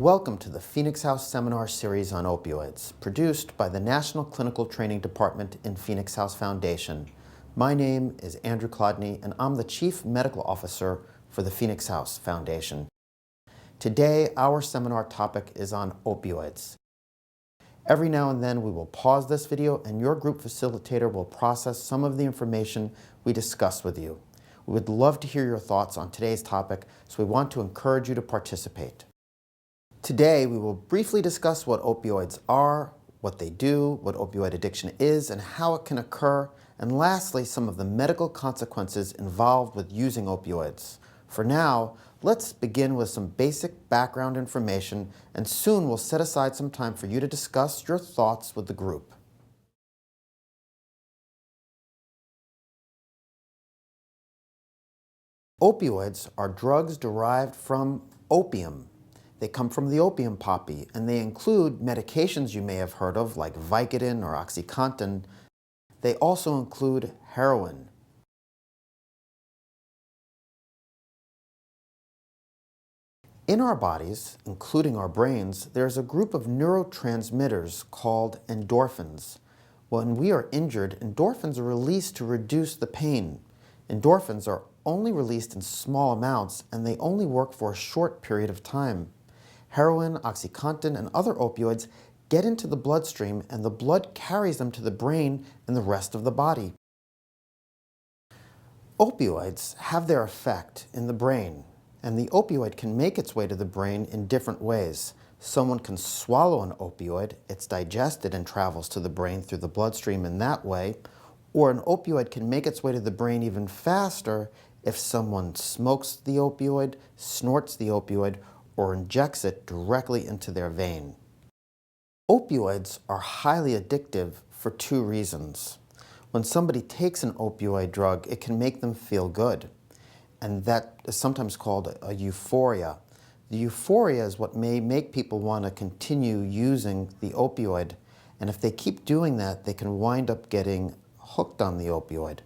Welcome to the Phoenix House Seminar Series on Opioids, produced by the National Clinical Training Department in Phoenix House Foundation. My name is Andrew Klodny, and I'm the Chief Medical Officer for the Phoenix House Foundation. Today, our seminar topic is on opioids. Every now and then, we will pause this video, and your group facilitator will process some of the information we discuss with you. We would love to hear your thoughts on today's topic, so we want to encourage you to participate. Today, we will briefly discuss what opioids are, what they do, what opioid addiction is, and how it can occur, and lastly, some of the medical consequences involved with using opioids. For now, let's begin with some basic background information, and soon we'll set aside some time for you to discuss your thoughts with the group. Opioids are drugs derived from opium. They come from the opium poppy, and they include medications you may have heard of like Vicodin or OxyContin. They also include heroin. In our bodies, including our brains, there's a group of neurotransmitters called endorphins. When we are injured, endorphins are released to reduce the pain. Endorphins are only released in small amounts, and they only work for a short period of time. Heroin, OxyContin, and other opioids get into the bloodstream, and the blood carries them to the brain and the rest of the body. Opioids have their effect in the brain, and the opioid can make its way to the brain in different ways. Someone can swallow an opioid, it's digested and travels to the brain through the bloodstream in that way, or an opioid can make its way to the brain even faster if someone smokes the opioid, snorts the opioid, or injects it directly into their vein. Opioids are highly addictive for two reasons. When somebody takes an opioid drug, it can make them feel good, and that is sometimes called a euphoria. The euphoria is what may make people want to continue using the opioid, and if they keep doing that, they can wind up getting hooked on the opioid.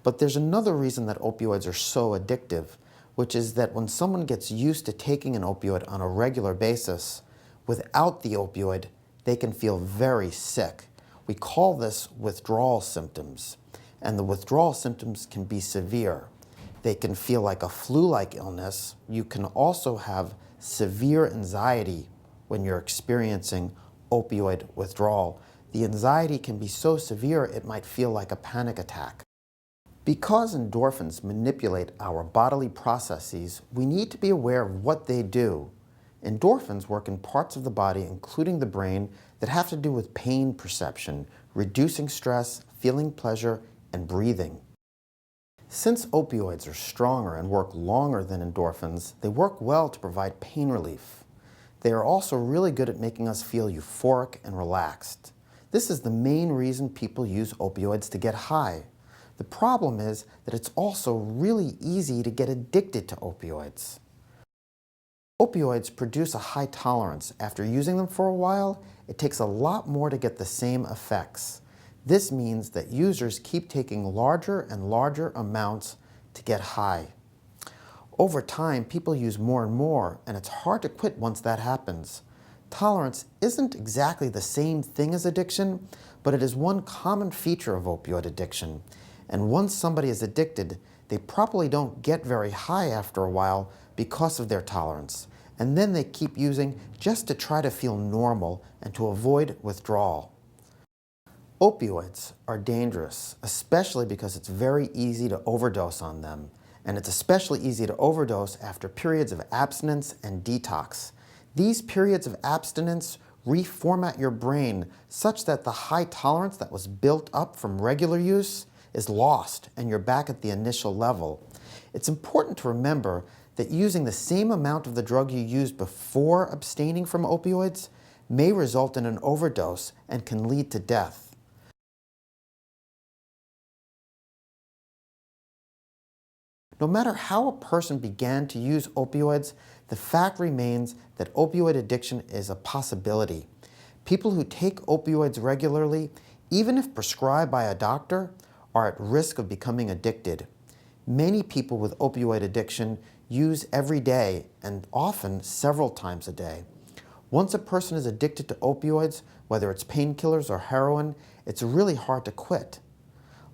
But there's another reason that opioids are so addictive, which is that when someone gets used to taking an opioid on a regular basis, without the opioid, they can feel very sick. We call this withdrawal symptoms, and the withdrawal symptoms can be severe. They can feel like a flu-like illness. You can also have severe anxiety when you're experiencing opioid withdrawal. The anxiety can be so severe it might feel like a panic attack. Because endorphins manipulate our bodily processes, we need to be aware of what they do. Endorphins work in parts of the body, including the brain, that have to do with pain perception, reducing stress, feeling pleasure, and breathing. Since opioids are stronger and work longer than endorphins, they work well to provide pain relief. They are also really good at making us feel euphoric and relaxed. This is the main reason people use opioids to get high. The problem is that it's also really easy to get addicted to opioids. Opioids produce a high tolerance. After using them for a while, it takes a lot more to get the same effects. This means that users keep taking larger and larger amounts to get high. Over time, people use more and more, and it's hard to quit once that happens. Tolerance isn't exactly the same thing as addiction, but it is one common feature of opioid addiction. And once somebody is addicted, they probably don't get very high after a while because of their tolerance. And then they keep using just to try to feel normal and to avoid withdrawal. Opioids are dangerous, especially because it's very easy to overdose on them. And it's especially easy to overdose after periods of abstinence and detox. These periods of abstinence reformat your brain such that the high tolerance that was built up from regular use is lost and you're back at the initial level. It's important to remember that using the same amount of the drug you used before abstaining from opioids may result in an overdose and can lead to death. No matter how a person began to use opioids, the fact remains that opioid addiction is a possibility. People who take opioids regularly, even if prescribed by a doctor, are at risk of becoming addicted. Many people with opioid addiction use every day and often several times a day. Once a person is addicted to opioids, whether it's painkillers or heroin, it's really hard to quit.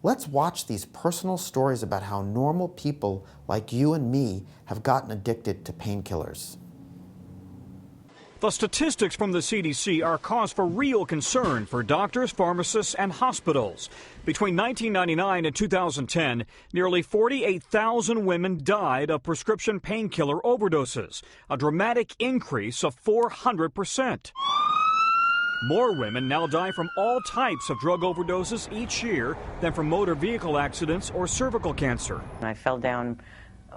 Let's watch these personal stories about how normal people like you and me have gotten addicted to painkillers. The statistics from the CDC are cause for real concern for doctors, pharmacists, and hospitals. Between 1999 and 2010, nearly 48,000 women died of prescription painkiller overdoses, a dramatic increase of 400%. More women now die from all types of drug overdoses each year than from motor vehicle accidents or cervical cancer. I fell down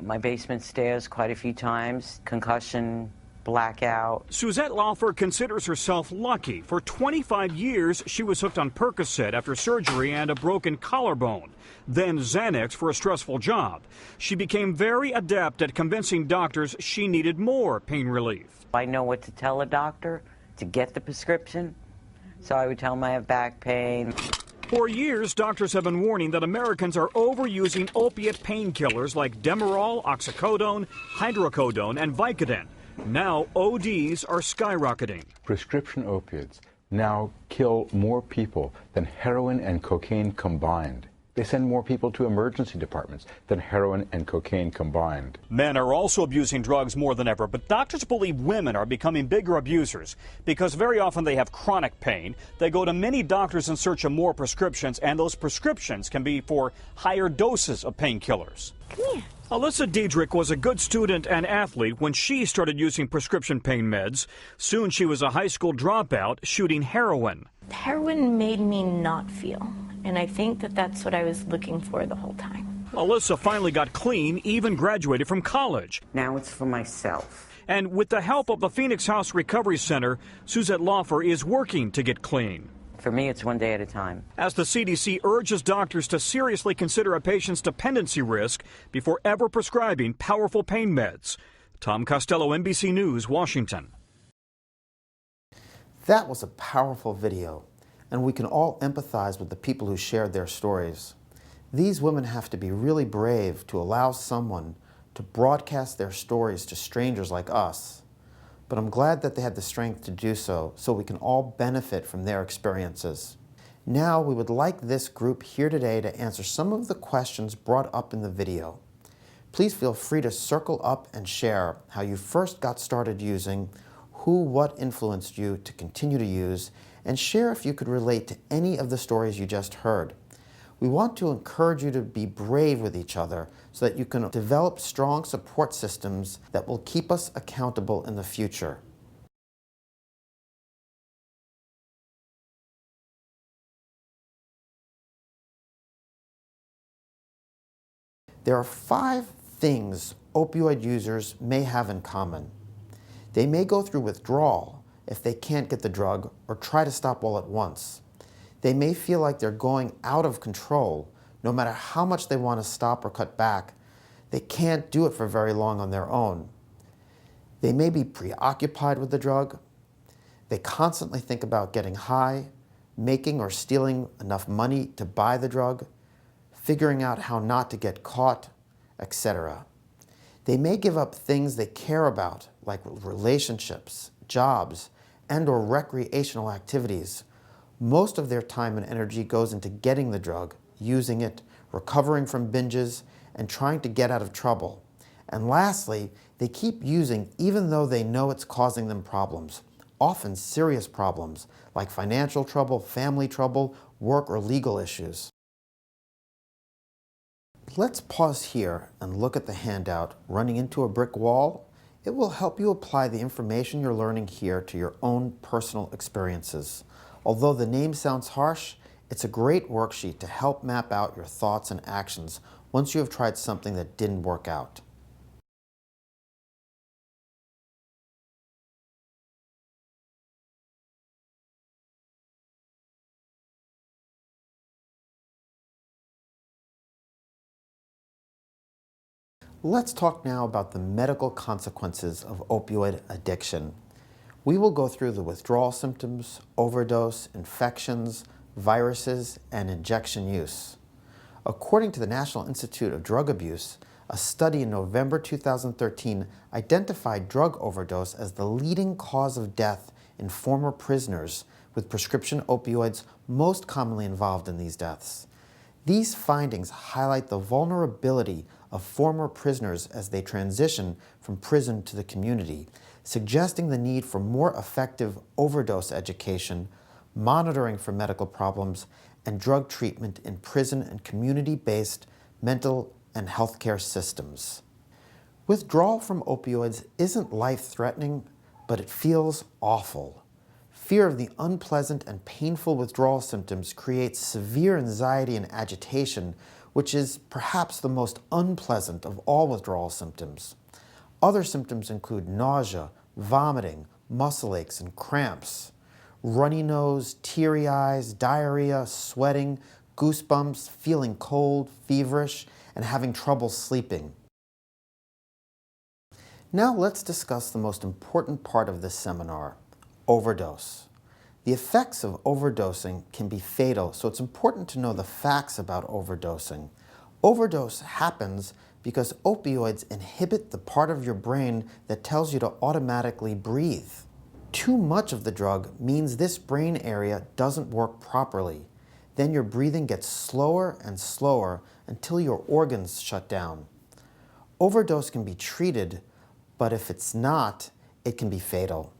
my basement stairs quite a few times, concussion, blackout. Suzette Laufer considers herself lucky. For 25 years, she was hooked on Percocet after surgery and a broken collarbone, then Xanax for a stressful job. She became very adept at convincing doctors she needed more pain relief. I know what to tell a doctor to get the prescription, so I would tell them I have back pain. For years, doctors have been warning that Americans are overusing opiate painkillers like Demerol, oxycodone, hydrocodone, and Vicodin. Now, ODs are skyrocketing. Prescription opiates now kill more people than heroin and cocaine combined. They send more people to emergency departments than heroin and cocaine combined. Men are also abusing drugs more than ever, but doctors believe women are becoming bigger abusers because very often they have chronic pain. They go to many doctors in search of more prescriptions, and those prescriptions can be for higher doses of painkillers. Alyssa Diedrich was a good student and athlete when she started using prescription pain meds. Soon she was a high school dropout shooting heroin. Heroin made me not feel, and I think that that's what I was looking for the whole time. Alyssa finally got clean, even graduated from college. Now it's for myself. And with the help of the Phoenix House Recovery Center, Suzette Laufer is working to get clean. For me, it's one day at a time. As the CDC urges doctors to seriously consider a patient's dependency risk before ever prescribing powerful pain meds. Tom Costello, NBC News, Washington. That was a powerful video, and we can all empathize with the people who shared their stories. These women have to be really brave to allow someone to broadcast their stories to strangers like us. But I'm glad that they had the strength to do so we can all benefit from their experiences. Now we would like this group here today to answer some of the questions brought up in the video. Please feel free to circle up and share how you first got started using, what influenced you to continue to use, and share if you could relate to any of the stories you just heard. We want to encourage you to be brave with each other so that you can develop strong support systems that will keep us accountable in the future. There are 5 things opioid users may have in common. They may go through withdrawal if they can't get the drug or try to stop all at once. They may feel like they're going out of control. No matter how much they want to stop or cut back, they can't do it for very long on their own. They may be preoccupied with the drug. They constantly think about getting high, making or stealing enough money to buy the drug, figuring out how not to get caught, etc. They may give up things they care about, like relationships, jobs, and/or recreational activities. Most of their time and energy goes into getting the drug, using it, recovering from binges, and trying to get out of trouble. And lastly, they keep using even though they know it's causing them problems, often serious problems, like financial trouble, family trouble, work or legal issues. Let's pause here and look at the handout, Running into a Brick Wall. It will help you apply the information you're learning here to your own personal experiences. Although the name sounds harsh, it's a great worksheet to help map out your thoughts and actions once you have tried something that didn't work out. Let's talk now about the medical consequences of opioid addiction. We will go through the withdrawal symptoms, overdose, infections, viruses, and injection use. According to the National Institute of Drug Abuse, a study in November 2013 identified drug overdose as the leading cause of death in former prisoners with prescription opioids most commonly involved in these deaths. These findings highlight the vulnerability of former prisoners as they transition from prison to the community, suggesting the need for more effective overdose education, monitoring for medical problems, and drug treatment in prison and community-based mental and healthcare systems. Withdrawal from opioids isn't life-threatening, but it feels awful. Fear of the unpleasant and painful withdrawal symptoms creates severe anxiety and agitation, which is perhaps the most unpleasant of all withdrawal symptoms. Other symptoms include nausea, vomiting, muscle aches, and cramps, runny nose, teary eyes, diarrhea, sweating, goosebumps, feeling cold, feverish, and having trouble sleeping. Now let's discuss the most important part of this seminar, overdose. The effects of overdosing can be fatal, so it's important to know the facts about overdosing. Overdose happens because opioids inhibit the part of your brain that tells you to automatically breathe. Too much of the drug means this brain area doesn't work properly. Then your breathing gets slower and slower until your organs shut down. Overdose can be treated, but if it's not, it can be fatal.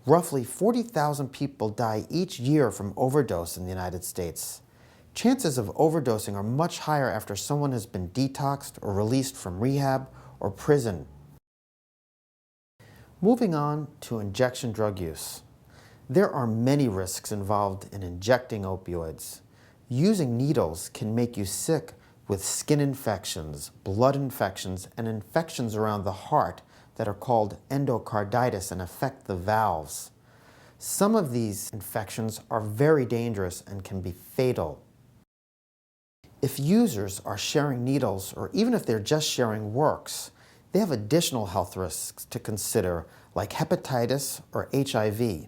Roughly 40,000 people die each year from overdose in the United States. Chances of overdosing are much higher after someone has been detoxed or released from rehab or prison. Moving on to injection drug use. There are many risks involved in injecting opioids. Using needles can make you sick with skin infections, blood infections, and infections around the heart that are called endocarditis and affect the valves. Some of these infections are very dangerous and can be fatal. If users are sharing needles, or even if they're just sharing works, they have additional health risks to consider, like hepatitis or HIV.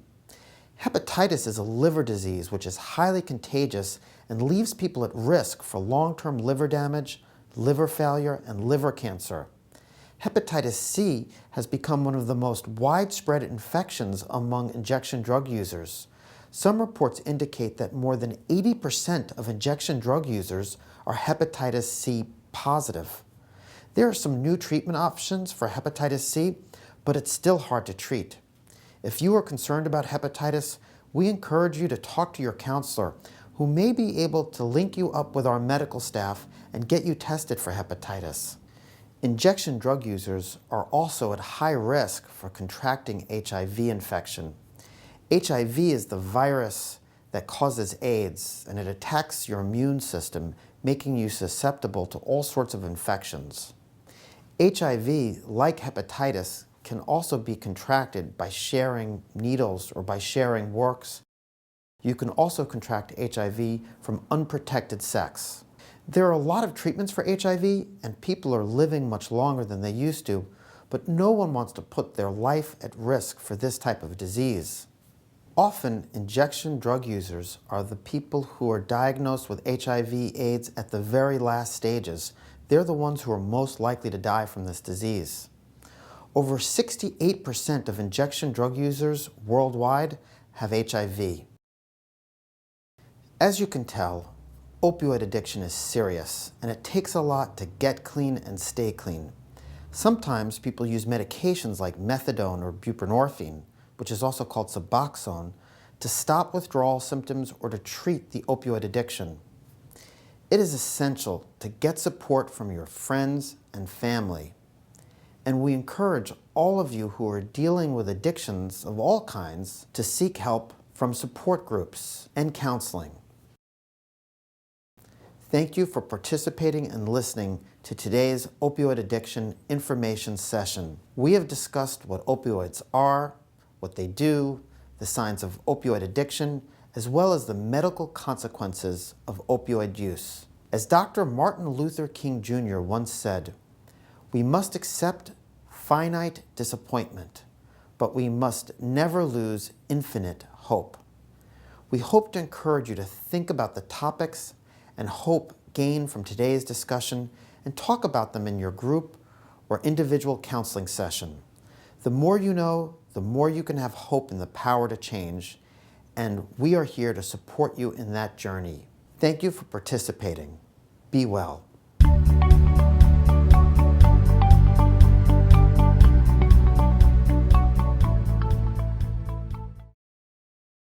Hepatitis is a liver disease which is highly contagious and leaves people at risk for long-term liver damage, liver failure, and liver cancer. Hepatitis C has become one of the most widespread infections among injection drug users. Some reports indicate that more than 80% of injection drug users are hepatitis C positive. There are some new treatment options for hepatitis C, but it's still hard to treat. If you are concerned about hepatitis, we encourage you to talk to your counselor, who may be able to link you up with our medical staff and get you tested for hepatitis. Injection drug users are also at high risk for contracting HIV infection. HIV is the virus that causes AIDS, and it attacks your immune system, making you susceptible to all sorts of infections. HIV, like hepatitis, can also be contracted by sharing needles or by sharing works. You can also contract HIV from unprotected sex. There are a lot of treatments for HIV, and people are living much longer than they used to, but no one wants to put their life at risk for this type of disease. Often, injection drug users are the people who are diagnosed with HIV/AIDS at the very last stages. They're the ones who are most likely to die from this disease. Over 68% of injection drug users worldwide have HIV. As you can tell, opioid addiction is serious, and it takes a lot to get clean and stay clean. Sometimes people use medications like methadone or buprenorphine, which is also called Suboxone, to stop withdrawal symptoms or to treat the opioid addiction. It is essential to get support from your friends and family. And we encourage all of you who are dealing with addictions of all kinds to seek help from support groups and counseling. Thank you for participating and listening to today's opioid addiction information session. We have discussed what opioids are, what they do, the signs of opioid addiction, as well as the medical consequences of opioid use. As Dr. Martin Luther King Jr. once said, "We must accept finite disappointment, but we must never lose infinite hope." We hope to encourage you to think about the topics and hope gained from today's discussion and talk about them in your group or individual counseling session. The more you know, the more you can have hope and the power to change, and we are here to support you in that journey. Thank you for participating. Be well.